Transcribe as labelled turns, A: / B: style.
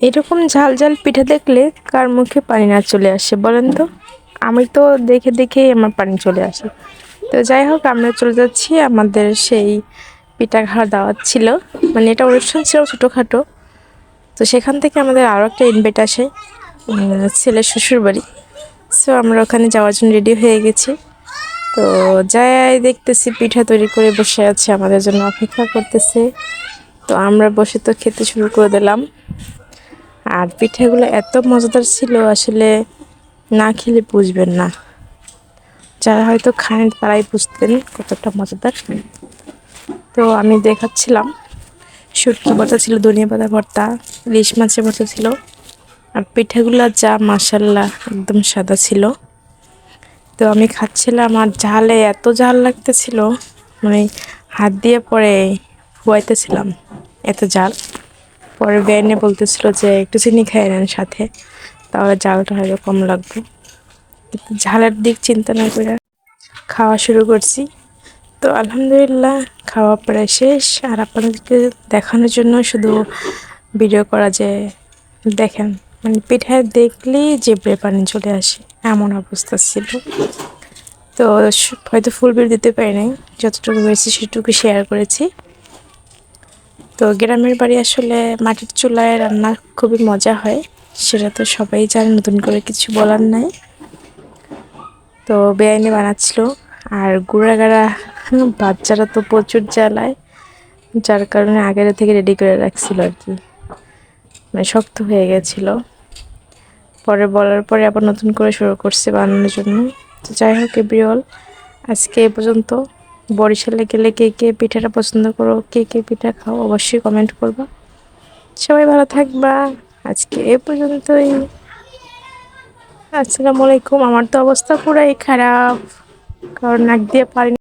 A: এরকম ঝাল ঝাল পিঠা দেখলে কার মুখে পানি না চলে আসে বলেন তো? আমি তো দেখে দেখেই আমার পানি চলে আসে। তো যাই হোক, আমরা চলে যাচ্ছি আমাদের সেই পিঠা খাওয়ার দাওয়াত ছিল, মানে এটা অনুষ্ঠান ছিল ছোটোখাটো। তো সেখান থেকে আমাদের আরও একটা ইনভাইট আসে ছেলের শ্বশুর বাড়ি। সো আমরা ওখানে যাওয়ার জন্য রেডি হয়ে গেছি। তো যাই দেখতেছি পিঠা তৈরি করে বসে আছে, আমাদের জন্য অপেক্ষা করতেছে। তো আমরা বসে তো খেতে শুরু করে দিলাম। আর পিঠাগুলো এত মজাদার ছিল, আসলে না খেলে বুঝবেন না। যারা হয়তো খান তারাই বুঝতেন কতটা মজাদার। তো আমি দেখাচ্ছিলাম, শুটকি ভর্তা ছিল, ধনিয়া পাতা ভর্তা, ইলিশ মাছের ভর্তা ছিল। আর পিঠাগুলো যা মাশাল্লাহ একদম সাদা ছিল। তো আমি খাচ্ছিলাম আর ঝালে এত ঝাল লাগতেছিল, মানে হাত দিয়ে পরে ফুয়াইতেছিলাম, এত ঝাল। পরে বেআইনে বলতেছিল যে একটু চিনি খাই নেন সাথে, তাহলে ঝালটা হয়তো কম লাগবে। কিন্তু ঝালের দিক চিন্তা না করে খাওয়া শুরু করছি। তো আলহামদুলিল্লাহ খাওয়া প্রায় শেষ। আর আপনাদেরকে দেখানোর জন্য শুধু ভিডিও করা, যে দেখেন মানে পিঠা দেখলেই জিভে পানি চলে আসে, এমন অবস্থা ছিল। তো হয়তো ফুল ভিডিও দিতে পারি নাই, যতটুকু হয়েছে সেটুকু শেয়ার করেছি। তো গ্রামের বাড়ি আসলে মাটির চুলায় রান্না খুবই মজা হয়, সেটা তো সবাই জানে, নতুন করে কিছু বলার নাই। তো বেআইনি বানাচ্ছিল, আর গুঁড়া বাচ্চারা তো প্রচুর জ্বালায়, যার কারণে আগের থেকে রেডি করে রাখছিল আর কি, মানে শক্ত হয়ে গেছিলো। পরে বলার পরে আবার নতুন করে শুরু করছে বানানোর জন্য। তো যাই হোক এভরিঅল, আজকে এ পর্যন্ত। বরিশালে গেলে কে কে পিঠাটা পছন্দ করো, কে কে পিঠা খাও, অবশ্যই কমেন্ট করবা। সবাই ভালো থাকবা। আজকে এ পর্যন্তই। আসসালামু আলাইকুম। আমার তো অবস্থা পুরাই খারাপ, কারণ নাক দিয়ে পানি